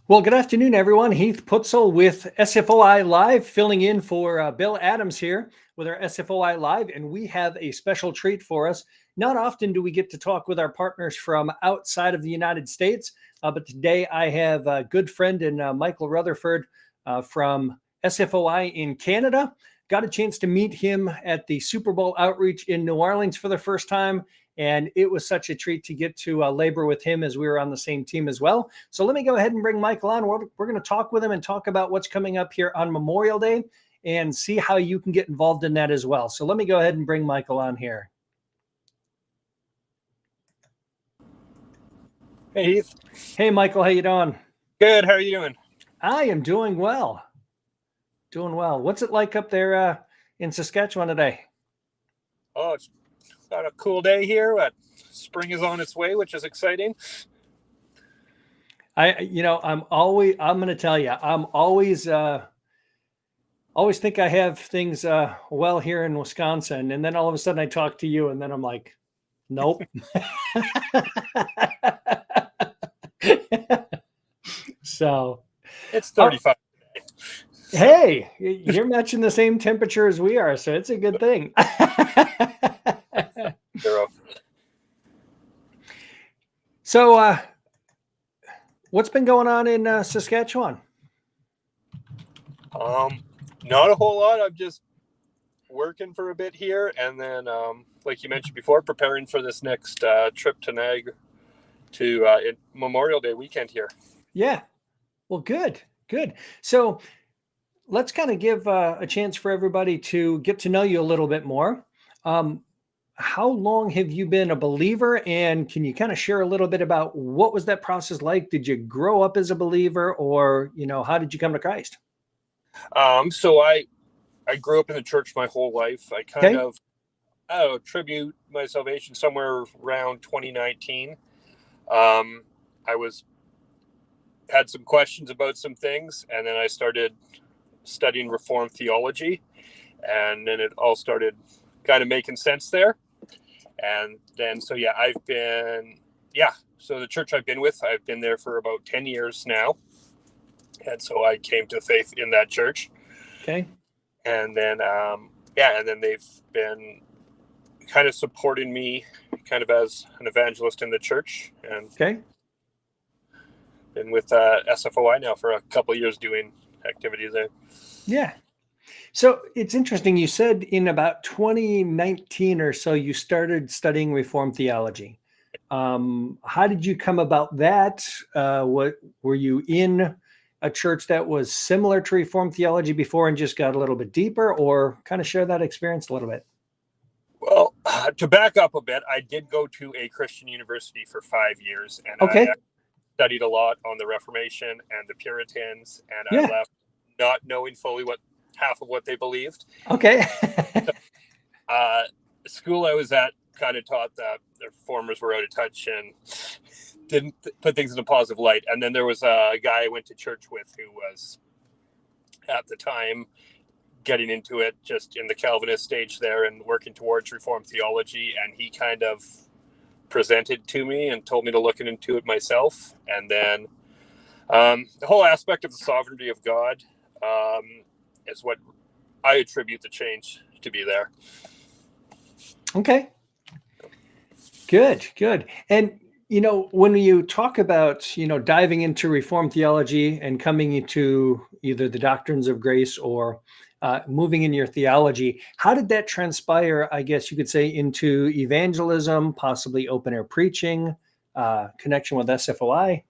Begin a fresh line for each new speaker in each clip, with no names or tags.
Well, good afternoon, everyone. Heath Pucel with SFOI Live, filling in for Bill Adams here with our SFOI Live, and we have a special treat for us. Not often do we get to talk with our partners from outside of the United States, but today I have a good friend in Michael Rutherford from SFOI in Canada. Got a chance to meet him at the Super Bowl outreach in New Orleans for the first time. And it was such a treat to get to labor with him as we were on the same team as well. So let me go ahead and bring Michael on. We're going to talk with him and talk about what's coming up here on Memorial Day and see how you can get involved in that as well. So let me go ahead and bring Michael on here.
Hey, Heath.
Hey, Michael. How you doing?
Good. How are you doing?
I am doing well. Doing well. What's it like up there in Saskatchewan today?
Oh, it's got a cool day here, but spring is on its way, which is exciting.
I'm going to tell you, I'm always think I have things well here in Wisconsin, and then all of a sudden I talk to you, and then I'm like, nope. So
it's 35.
Hey, you're matching the same temperature as we are, so it's a good thing. So, what's been going on in Saskatchewan?
Not a whole lot. I'm just working for a bit here, and then, like you mentioned before, preparing for this next trip to Niagara to Memorial Day weekend here.
Yeah. Well, good. So, let's kind of give a chance for everybody to get to know you a little bit more. How long have you been a believer, and can you kind of share a little bit about what was that process like? Did you grow up as a believer, or how did you come to Christ?
So I grew up in the church my whole life. I kind of attribute my salvation somewhere around 2019. I had some questions about some things, and then I started studying Reformed theology, and then it all started kind of making sense there. And then, so the church I've been with, I've been there for about 10 years now. And so I came to faith in that church.
Okay.
And then, and then they've been kind of supporting me kind of as an evangelist in the church. And been with SFOI now for a couple of years doing activities there.
Yeah. So it's interesting. You said in about 2019 or so, you started studying Reformed theology. How did you come about that? What were you in a church that was similar to Reformed theology before and just got a little bit deeper, or kind of share that experience a little bit?
Well, to back up a bit, I did go to a Christian university for 5 years, and I studied a lot on the Reformation and the Puritans, and I left not knowing fully what half of what they believed.
Okay.
The school I was at kind of taught that the reformers were out of touch and didn't put things in a positive light. And then there was a guy I went to church with who was at the time getting into it just in the Calvinist stage there and working towards Reformed theology. And he kind of presented to me and told me to look into it myself. And then the whole aspect of the sovereignty of God is what I attribute the change to be there.
Okay. Good. And, when you talk about, diving into Reformed theology and coming into either the doctrines of grace or moving in your theology, how did that transpire, I guess you could say, into evangelism, possibly open air preaching, connection with SFOI?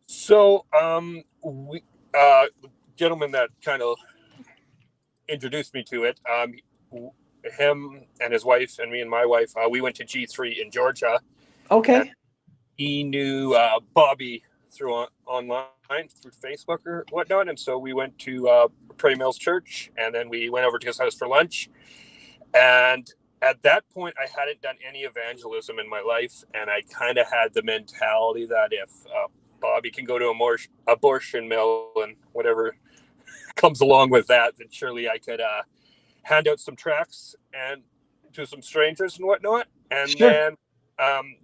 So we gentleman that kind of introduced me to it, him and his wife and me and my wife, we went to G3 in Georgia.
Okay.
He knew Bobby through online, through Facebook or whatnot. And so we went to Prairie Mills Church, and then we went over to his house for lunch. And at that point, I hadn't done any evangelism in my life. And I kind of had the mentality that if Bobby can go to a abortion mill and whatever comes along with that, then surely I could hand out some tracts and to some strangers and whatnot. And then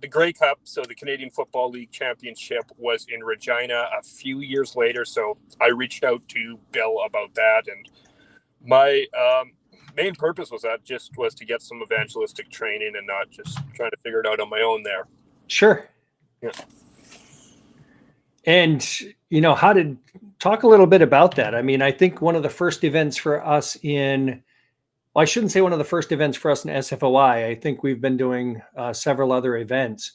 the Grey Cup, so the Canadian Football League Championship, was in Regina a few years later. So I reached out to Bill about that, and my main purpose was to get some evangelistic training and not just trying to figure it out on my own there.
Sure.
Yeah.
And, talk a little bit about that. I mean, I think one of the first events for us I shouldn't say one of the first events for us in SFOI. I think we've been doing several other events,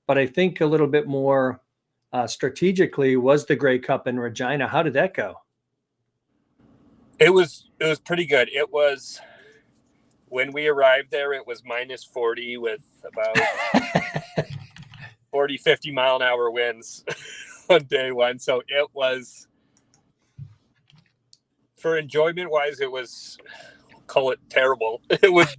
but I think a little bit more strategically was the Grey Cup in Regina. How did that go?
It was pretty good. It was, when we arrived there, it was minus 40 with about 40, 50 mile an hour winds on day one. So it was, for enjoyment wise, it was, call it terrible. It was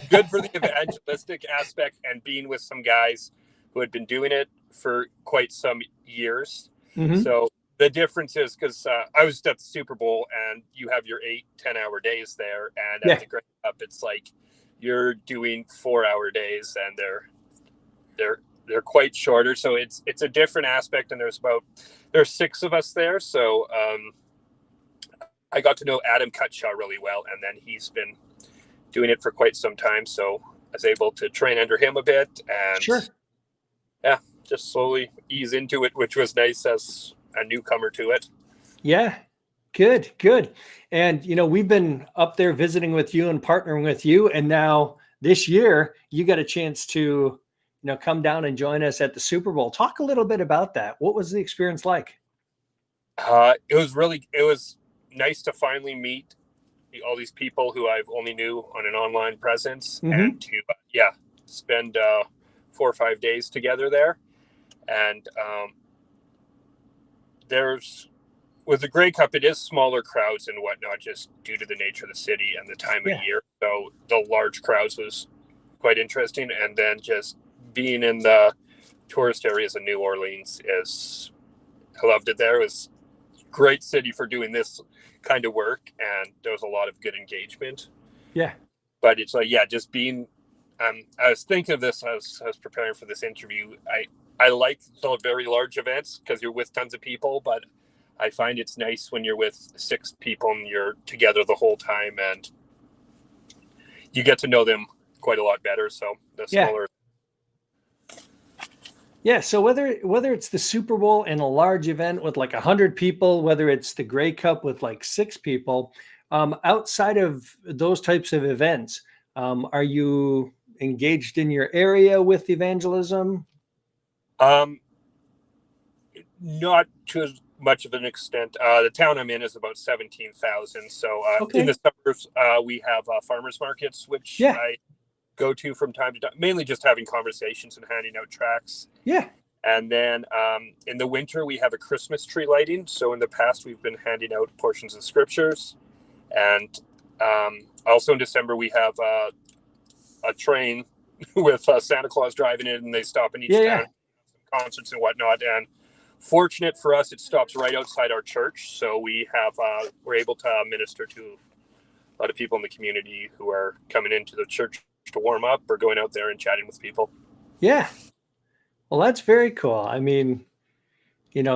good for the evangelistic aspect and being with some guys who had been doing it for quite some years.
Mm-hmm.
So the difference is, because I was at the Super Bowl and you have your 8-10 hour days there, and at the Grey Cup it's like you're doing 4-hour days, and they're quite shorter. So it's a different aspect, and there's 6 of us there. So I got to know Adam Cutshaw really well, and then he's been doing it for quite some time. So I was able to train under him a bit, and
sure.
Yeah, just slowly ease into it, which was nice as a newcomer to it.
Yeah, good. And, we've been up there visiting with you and partnering with you. And now this year you got a chance to, come down and join us at the Super Bowl. Talk a little bit about that. What was the experience like?
It was nice to finally meet all these people who I've only knew on an online presence,
Mm-hmm.
and to spend 4 or 5 days together there. And with the Grey Cup, it is smaller crowds and whatnot, just due to the nature of the city and the time of year. So the large crowds was quite interesting. And then just being in the tourist areas of New Orleans, I loved it there. It was a great city for doing this kind of work, and there was a lot of good engagement.
Yeah.
But it's like, just being, I was thinking of this, I was preparing for this interview. I like the very large events because you're with tons of people, but I find it's nice when you're with 6 people and you're together the whole time, and you get to know them quite a lot better. So the smaller.
Yeah. So whether it's the Super Bowl and a large event with like 100 people, whether it's the Grey Cup with like 6 people, outside of those types of events, are you engaged in your area with evangelism?
Not to as much of an extent. The town I'm in is about 17,000. So in the suburbs, we have farmers markets, which I go to from time to time, mainly just having conversations and handing out tracts.
Yeah.
And then in the winter, we have a Christmas tree lighting. So in the past, we've been handing out portions of scriptures. And also in December, we have a train with Santa Claus driving in, and they stop in each town, concerts and whatnot. And fortunate for us, it stops right outside our church. So we're able to minister to a lot of people in the community who are coming into the church to warm up or going out there and chatting with people.
Yeah. Well, that's very cool. I mean,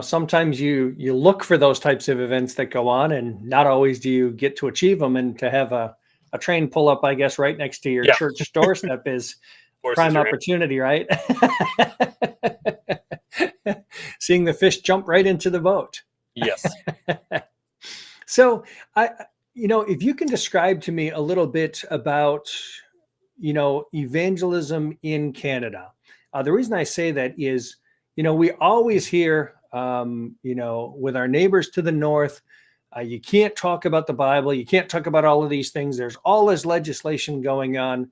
sometimes you look for those types of events that go on, and not always do you get to achieve them. And to have a train pull up, I guess, right next to your church doorstep is prime opportunity, right? Seeing the fish jump right into the boat.
Yes.
So if you can describe to me a little bit about, evangelism in Canada. The reason I say that is, we always hear, with our neighbors to the north, you can't talk about the Bible. You can't talk about all of these things. There's all this legislation going on.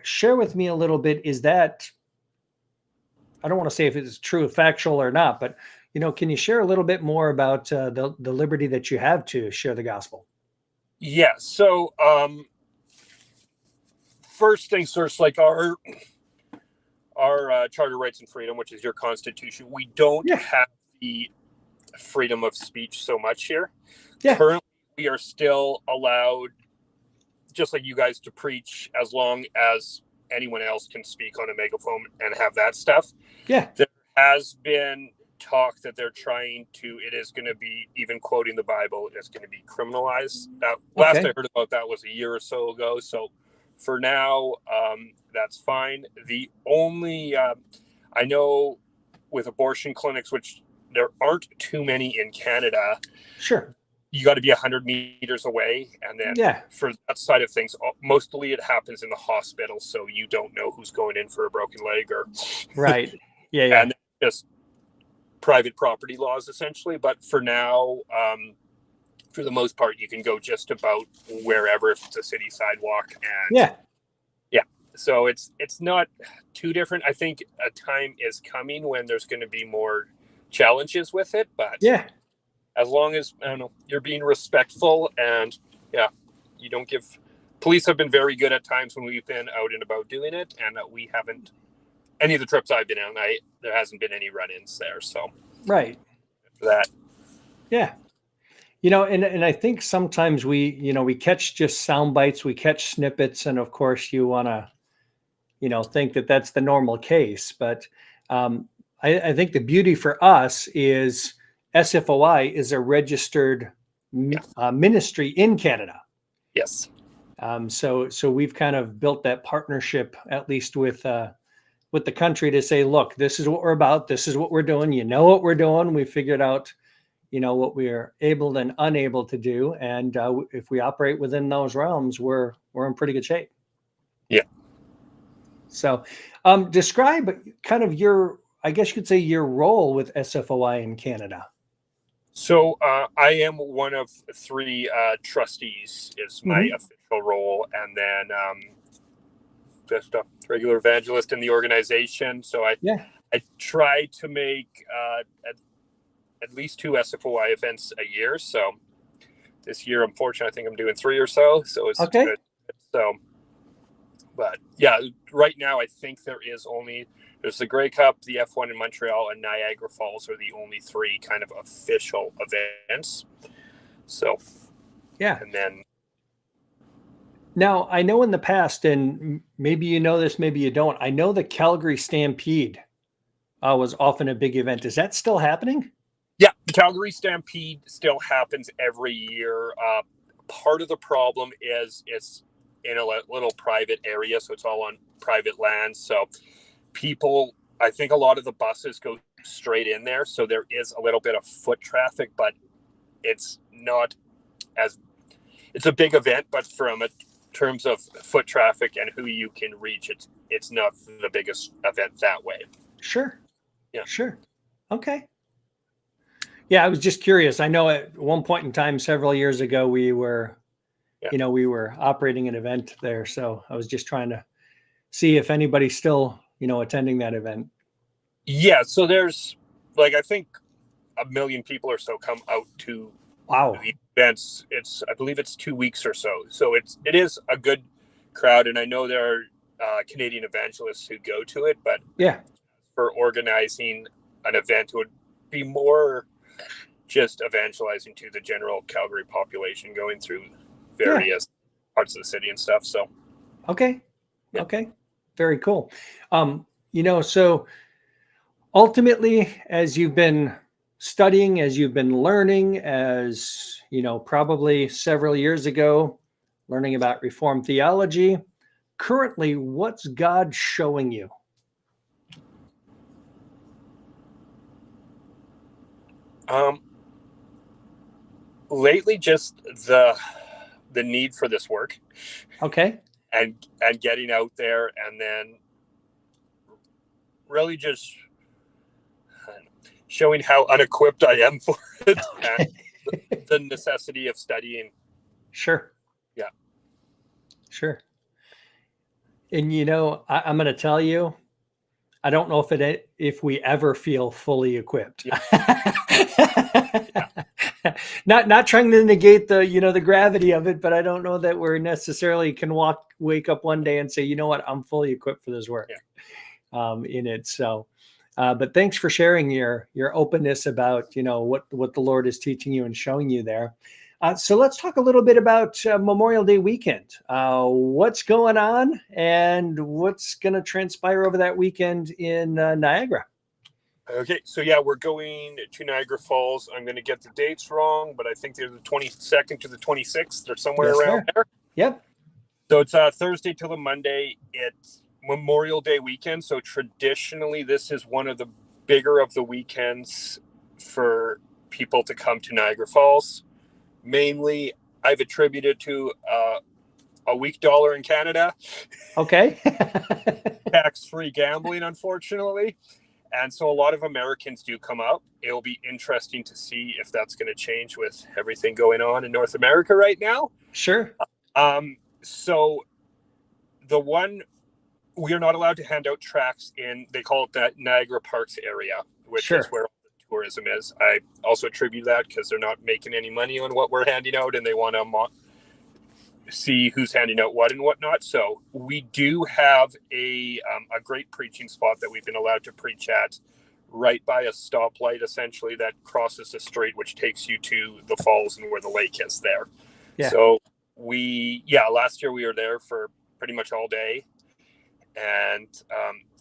Share with me a little bit. Is that, I don't want to say if it's true, factual or not, but, can you share a little bit more about the liberty that you have to share the gospel?
Yeah. So first things first, like our Charter of Rights and Freedom, which is your Constitution, we don't have the freedom of speech so much here. Yeah. Currently, we are still allowed, just like you guys, to preach as long as anyone else can speak on a megaphone and have that stuff.
Yeah.
There has been talk that they're trying to, it is going to be, even quoting the Bible, it's going to be criminalized. Last I heard about that was a year or so ago. So for now, that's fine. The only, I know with abortion clinics, which there aren't too many in Canada.
Sure.
You got to be 100 meters away. And then for that side of things, mostly it happens in the hospital. So you don't know who's going in for a broken leg or.
Right. Yeah.
And just private property laws essentially. But for now, for the most part, you can go just about wherever if it's a city sidewalk. And so it's not too different. I think a time is coming when there's going to be more challenges with it, but as long as, I don't know, you're being respectful and you don't give. Police have been very good at times when we've been out and about doing it, and we haven't. Any of the trips I've been on, there hasn't been any run-ins there. So that.
Yeah. And I think sometimes we catch just sound bites, we catch snippets, and of course you want to, think that that's the normal case. But I think the beauty for us is SFOI is a registered ministry in Canada.
Yes.
So we've kind of built that partnership, at least with the country, to say, look, this is what we're about. This is what we're doing. What we're doing. We figured out, what we are able and unable to do. And if we operate within those realms, we're in pretty good shape.
Yeah.
So describe kind of I guess you could say your role with SFOI in Canada.
So I am one of 3 trustees is my official role. And then just a regular evangelist in the organization. So I try to make at least 2 SFOI events a year. So this year, unfortunately, I think I'm doing 3 or so. So it's good. So, but right now I think there's the Grey Cup, the F1 in Montreal, and Niagara Falls are the only 3 kind of official events. So, and then.
Now, I know in the past, and maybe you know this, maybe you don't, I know the Calgary Stampede was often a big event. Is that still happening?
Yeah, the Calgary Stampede still happens every year. Part of the problem is it's in a little private area, so it's all on private land. So I think a lot of the buses go straight in there, so there is a little bit of foot traffic, but it's not it's a big event, but from terms of foot traffic and who you can reach, it's not the biggest event that way.
Sure.
Yeah.
Sure. Okay. Yeah, I was just curious. I know at one point in time, several years ago, we were operating an event there. So I was just trying to see if anybody's still, attending that event.
Yeah. So there's I think 1 million people or so come out to the events. I believe it's 2 weeks or so. So it is a good crowd. And I know there are Canadian evangelists who go to it, but for organizing an event, it would be more just evangelizing to the general Calgary population, going through various parts of the city and stuff. So,
okay, very cool. So ultimately, as you've been studying, as you've been learning, as probably several years ago, learning about Reformed theology, currently, what's God showing you?
Lately, just the need for this work.
Okay.
And getting out there, and then really just showing how unequipped I am for it, and the necessity of studying.
Sure.
Yeah.
Sure. And I'm going to tell you, I don't know if we ever feel fully equipped. Not trying to negate the gravity of it, but I don't know that we're necessarily can wake up one day and say, I'm fully equipped for this work in it. So, but thanks for sharing your openness about, what the Lord is teaching you and showing you there. So let's talk a little bit about Memorial Day weekend. What's going on and what's going to transpire over that weekend in Niagara?
Okay, so yeah, we're going to Niagara Falls. I'm going to get the dates wrong, but I think they're the 22nd to the 26th or somewhere
Yes,
around
sir.
there.
Yep.
So it's Thursday till the Monday. It's Memorial Day weekend. So traditionally, this is one of the bigger of the weekends for people to come to Niagara Falls. Mainly, I've attributed to a weak dollar in Canada,
Okay.
tax-free gambling, unfortunately. And so a lot of Americans do come out. It'll be interesting to see if that's going to change with everything going on in North America right now.
Sure.
So the one, we are not allowed to hand out tracts in, they call it that Niagara Parks area, which is
Sure.
where tourism is. I also attribute that because they're not making any money on what we're handing out, and they want to see who's handing out what and whatnot. So we do have a great preaching spot that we've been allowed to preach at, right by a stoplight, essentially, that crosses the street, which takes you to the falls and where the lake is there.
Yeah.
So last year we were there for pretty much all day, and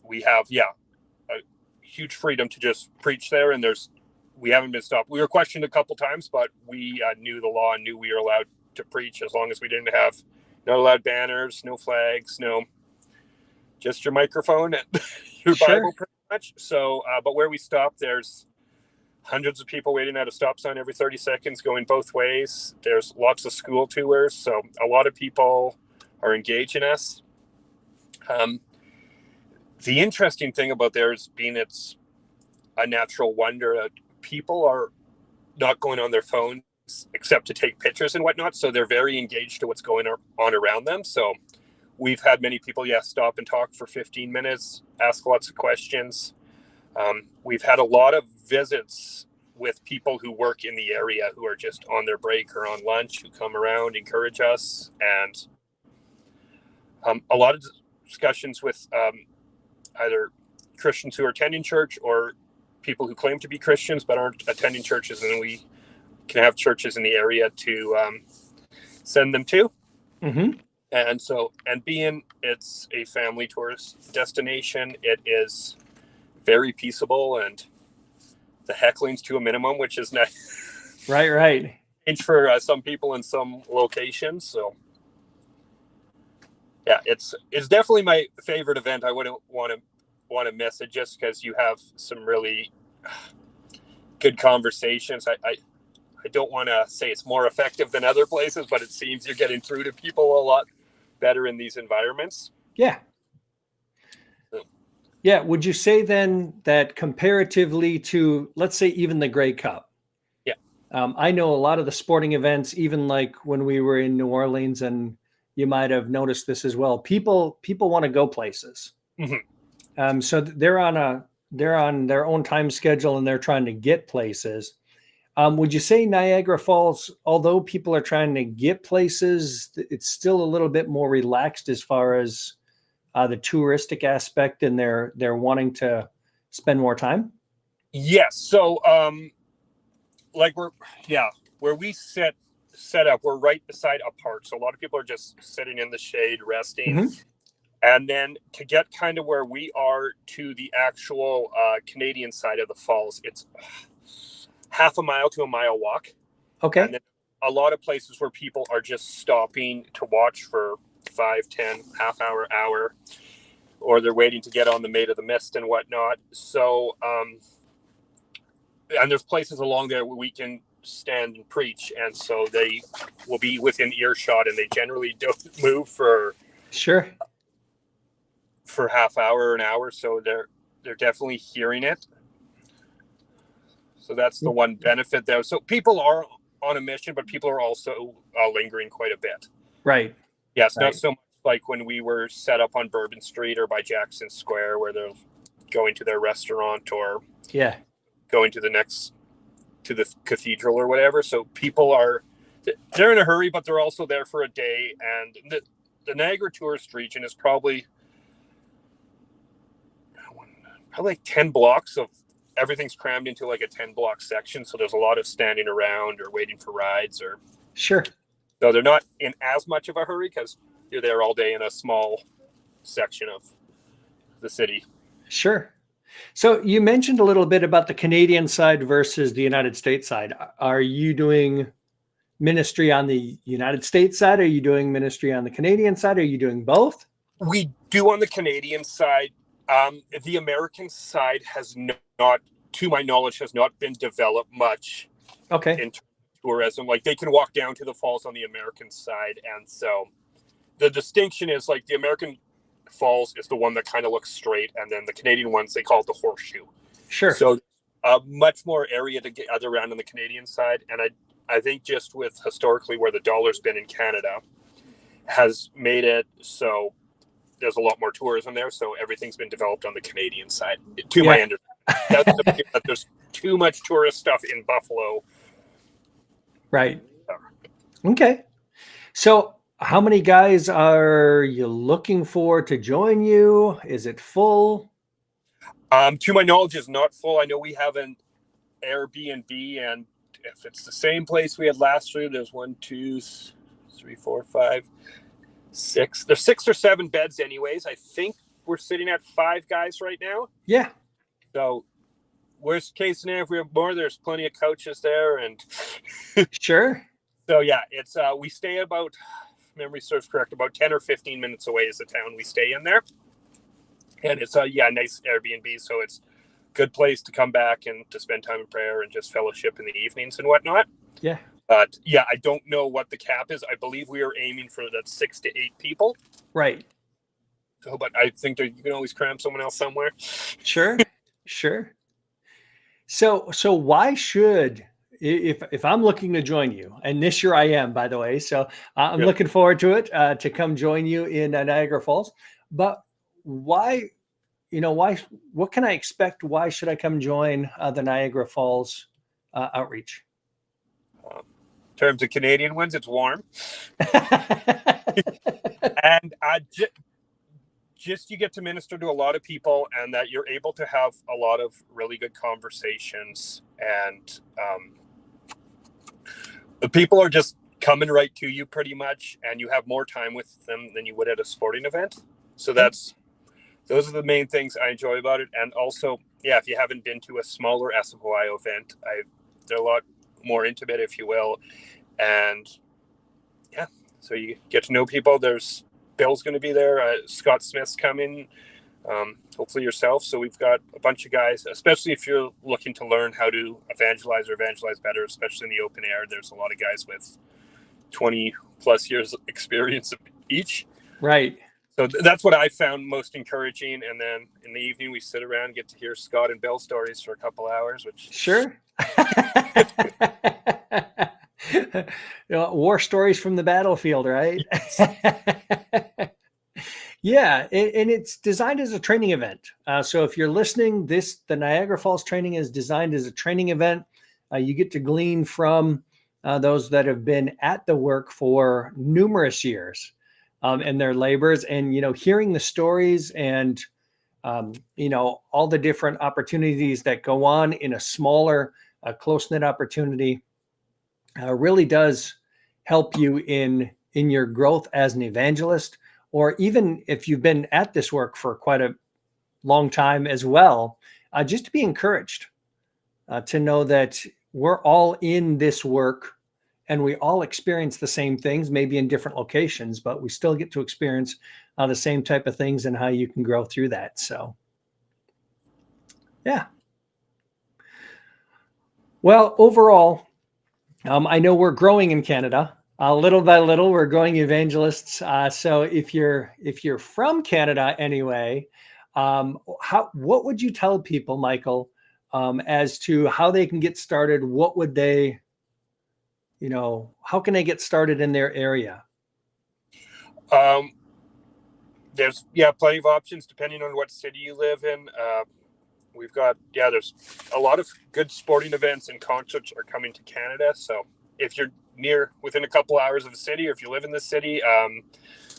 we have a huge freedom to just preach there. And we haven't been stopped. We were questioned a couple times, but we knew the law and knew we were allowed to preach as long as we didn't have no loud banners, no flags, no, just your microphone and your
Sure.
Bible pretty much. So, but where we stop, there's hundreds of people waiting at a stop sign every 30 seconds going both ways. There's lots of school tours. So a lot of people are engaging us. The interesting thing about there is it's a natural wonder that people are not going on their phones except to take pictures and whatnot. So they're very engaged to what's going on around them. So we've had many people, stop and talk for 15 minutes, ask lots of questions. We've had a lot of visits with people who work in the area who are just on their break or on lunch, who come around, encourage us. And a lot of discussions with either Christians who are attending church or people who claim to be Christians but aren't attending churches, and we can have churches in the area to send them to.
Mm-hmm.
And being it's a family tourist destination, it is very peaceable, and the heckling's to a minimum, which is nice.
Right.
For some people in some locations. So yeah, it's definitely my favorite event. I wouldn't want to miss it, just because you have some really good conversations. I don't want to say it's more effective than other places, but it seems you're getting through to people a lot better in these environments.
Yeah. Yeah. Would you say then that comparatively to, let's say, even the Grey Cup?
Yeah.
I know a lot of the sporting events, even like when we were in New Orleans, and you might have noticed this as well. People want to go places.
Mm-hmm.
So they're on their own time schedule and they're trying to get places. Would you say Niagara Falls, although people are trying to get places, it's still a little bit more relaxed as far as the touristic aspect, and they're wanting to spend more time?
Yes. So, where we set up, we're right beside a park. So a lot of people are just sitting in the shade, resting.
Mm-hmm.
And then to get kind of where we are to the actual Canadian side of the falls, it's half a mile to a mile walk.
Okay.
And then a lot of places where people are just stopping to watch for 5, 10, half hour, or they're waiting to get on the Maid of the Mist and whatnot. So, and there's places along there where we can stand and preach. And so they will be within earshot, and they generally don't move for half hour or an hour. So they're definitely hearing it. So that's the one benefit there. So people are on a mission, but people are also lingering quite a bit.
Right.
Yes, not so much like when we were set up on Bourbon Street or by Jackson Square, where they're going to their restaurant or going to the cathedral or whatever. So people they're in a hurry, but they're also there for a day. And the Niagara tourist region is probably like 10 blocks of everything's crammed into like a 10 block section. So there's a lot of standing around or waiting for rides or
Sure.
So they're not in as much of a hurry because you're there all day in a small section of the city.
Sure. So you mentioned a little bit about the Canadian side versus the United States side. Are you doing ministry on the United States side? Are you doing ministry on the Canadian side? Are you doing both?
We do on the Canadian side. The American side has not, to my knowledge, has not been developed much
Okay.
in terms of tourism. Like they can walk down to the falls on the American side. And so the distinction is like the American falls is the one that kind of looks straight. And then the Canadian ones, they call it the horseshoe.
Sure.
So much more area to get around on the Canadian side. And I think just with historically where the dollar's been in Canada has made it so there's a lot more tourism there. So everything's been developed on the Canadian side, to my understanding. That there's too much tourist stuff in Buffalo.
Right. Okay. So how many guys are you looking for to join you? Is it full?
To my knowledge, is not full. I know we have an Airbnb, and if it's the same place we had last year, there's 1, 2, 3, 4, 5, 6. There's 6 or 7 beds anyways. I think we're sitting at 5 guys right now.
Yeah.
So worst case scenario, if we have more, there's plenty of couches there. And
Sure.
so yeah, it's we stay about, if memory serves correct, about 10 or 15 minutes away is the town we stay in there. And it's a nice Airbnb, so it's a good place to come back and to spend time in prayer and just fellowship in the evenings and whatnot.
Yeah.
But yeah, I don't know what the cap is. I believe we are aiming for that 6 to 8 people.
Right.
So, but I think that you can always cram someone else somewhere.
Sure. Sure. So why should, if I'm looking to join you, and this year I am, by the way, so I'm looking forward to it, to come join you in Niagara Falls. But why, what can I expect? Why should I come join the Niagara Falls outreach?
In terms of Canadian ones, it's warm. And just you get to minister to a lot of people, and that you're able to have a lot of really good conversations, and the people are just coming right to you pretty much, and you have more time with them than you would at a sporting event. So those are the main things I enjoy about it. And also, yeah, if you haven't been to a smaller SFOI event, they're a lot more intimate, if you will. And yeah, so you get to know people. There's Bill's going to be there. Scott Smith's coming. Hopefully yourself. So we've got a bunch of guys, especially if you're looking to learn how to evangelize better, especially in the open air. There's a lot of guys with 20 plus years of experience each.
Right.
So that's what I found most encouraging. And then in the evening, we sit around, get to hear Scott and Bill stories for a couple hours, which
sure. War stories from the battlefield, right? Yeah, and it's designed as a training event. So if you're listening, the Niagara Falls Training is designed as a training event. You get to glean from those that have been at the work for numerous years and their labors, and hearing the stories and all the different opportunities that go on in a smaller, close-knit opportunity really does help you in your growth as an evangelist. Or even if you've been at this work for quite a long time as well, just to be encouraged to know that we're all in this work and we all experience the same things, maybe in different locations, but we still get to experience the same type of things and how you can grow through that. So, yeah. Well, overall, I know we're growing in Canada. Little by little, we're growing evangelists. So if you're from Canada anyway, what would you tell people, Michael, as to how they can get started? What would they, how can they get started in their area?
There's plenty of options depending on what city you live in. We've got there's a lot of good sporting events and concerts are coming to Canada. So if you're within a couple hours of the city, or if you live in the city,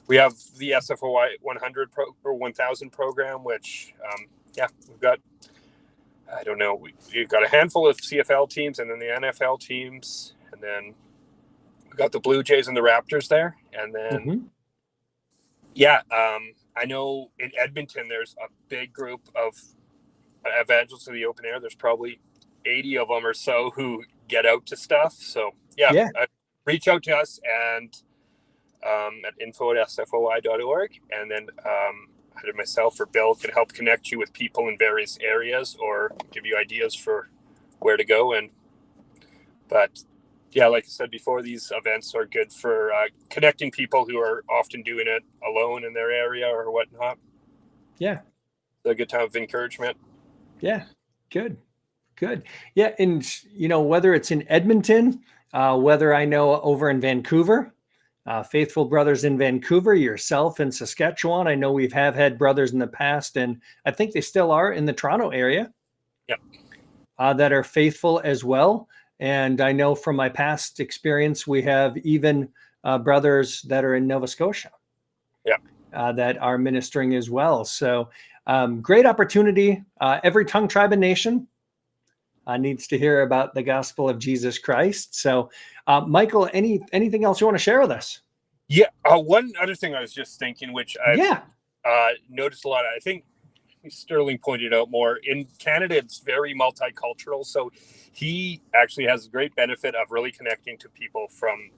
we have the SFOI 100 or 1000 program, which we've got, I don't know, we've got a handful of CFL teams and then the NFL teams, and then we've got the Blue Jays and the Raptors there. And then, I know in Edmonton, there's a big group of evangelists of the open air. There's probably 80 of them or so who get out to stuff. So reach out to us and at info@sfoi.org. And then either myself or Bill can help connect you with people in various areas or give you ideas for where to go. But like I said before, these events are good for connecting people who are often doing it alone in their area or whatnot.
Yeah.
It's a good time of encouragement.
Yeah. Good. Yeah. And, whether it's in Edmonton, whether I know over in Vancouver, Faithful Brothers in Vancouver, yourself in Saskatchewan. I know we've had brothers in the past, and I think they still are in the Toronto area.
Yep.
That are faithful as well. And I know from my past experience, we have even brothers that are in Nova Scotia that are ministering as well. So great opportunity. Every tongue, tribe, and nation needs to hear about the gospel of Jesus Christ. So Michael, anything else you want to share with us?
Yeah. One other thing I was just thinking, which I've noticed a lot, I think Sterling pointed out more, in Canada, it's very multicultural. So he actually has a great benefit of really connecting to people from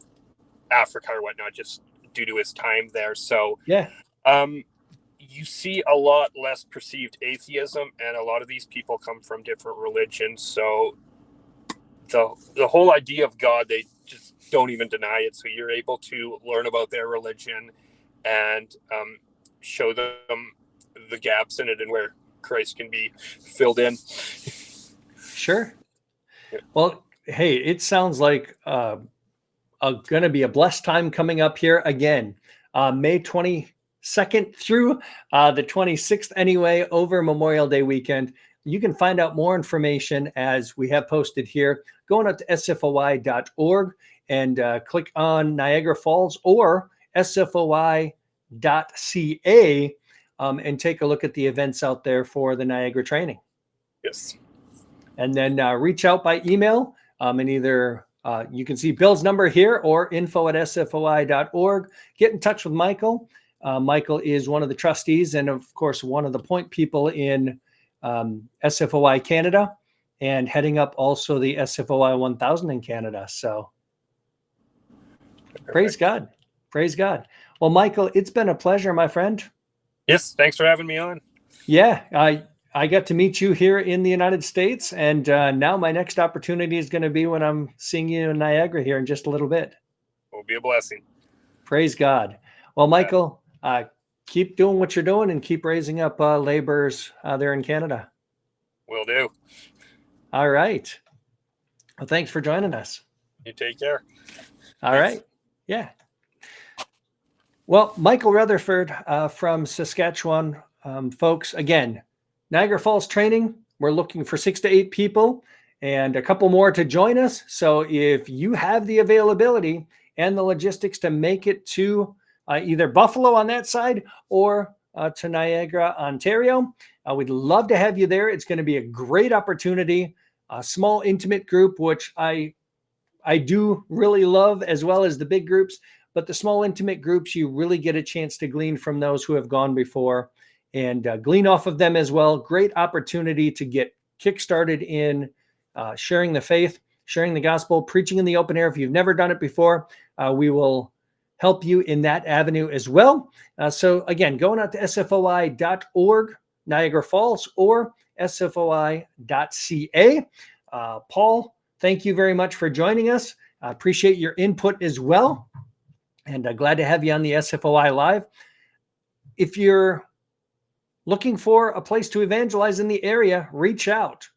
Africa or whatnot, just due to his time there. So you see a lot less perceived atheism, and a lot of these people come from different religions. So the whole idea of God, they just don't even deny it. So you're able to learn about their religion and show them the gaps in it and where Christ can be filled in.
Sure. Yeah. Well, hey, it sounds like going to be a blessed time coming up here again, May 22nd through the 26th anyway, over Memorial Day weekend. You can find out more information as we have posted here, going up to sfoi.org and click on Niagara Falls or sfoi.ca and take a look at the events out there for the Niagara training.
Yes. And
then reach out by email and either you can see Bill's number here or info@sfoi.org. Get in touch with Michael. Michael is one of the trustees and, of course, one of the point people in SFOI Canada and heading up also the SFOI 1000 in Canada. So praise God. Well, Michael, it's been a pleasure, my friend.
Yes. Thanks for having me on.
Yeah. I got to meet you here in the United States, and now my next opportunity is going to be when I'm seeing you in Niagara here in just a little bit.
It will be a blessing.
Praise God. Well, Michael, keep doing what you're doing and keep raising up laborers there in Canada.
Will do.
All right. Well, thanks for joining us.
You take care.
All right. Yeah. Well, Michael Rutherford from Saskatchewan, folks, again, Niagara Falls Training, we're looking for 6 to 8 people and a couple more to join us. So if you have the availability and the logistics to make it to either Buffalo on that side or to Niagara, Ontario, we'd love to have you there. It's going to be a great opportunity, a small, intimate group, which I do really love, as well as the big groups. But the small, intimate groups, you really get a chance to glean from those who have gone before and glean off of them as well. Great opportunity to get kickstarted in sharing the faith, sharing the gospel, preaching in the open air. If you've never done it before, we will help you in that avenue as well. So again, going out to sfoi.org, Niagara Falls, or sfoi.ca. Paul, thank you very much for joining us. I appreciate your input as well. And glad to have you on the SFOI Live. If you're looking for a place to evangelize in the area, reach out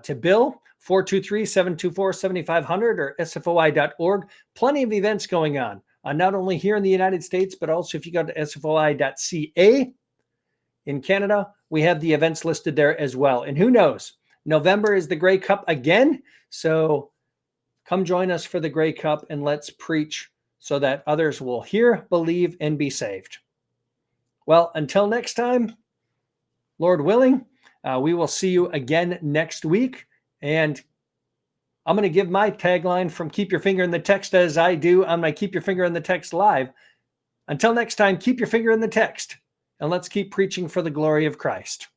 to Bill, 423-724-7500 or sfoi.org. Plenty of events going on, not only here in the United States, but also if you go to sfoi.ca in Canada, we have the events listed there as well. And who knows, November is the Grey Cup again. So come join us for the Grey Cup and let's preach so that others will hear, believe, and be saved. Well, until next time, Lord willing, we will see you again next week. And I'm going to give my tagline from Keep Your Finger in the Text as I do on my Keep Your Finger in the Text live. Until next time, keep your finger in the text, and let's keep preaching for the glory of Christ.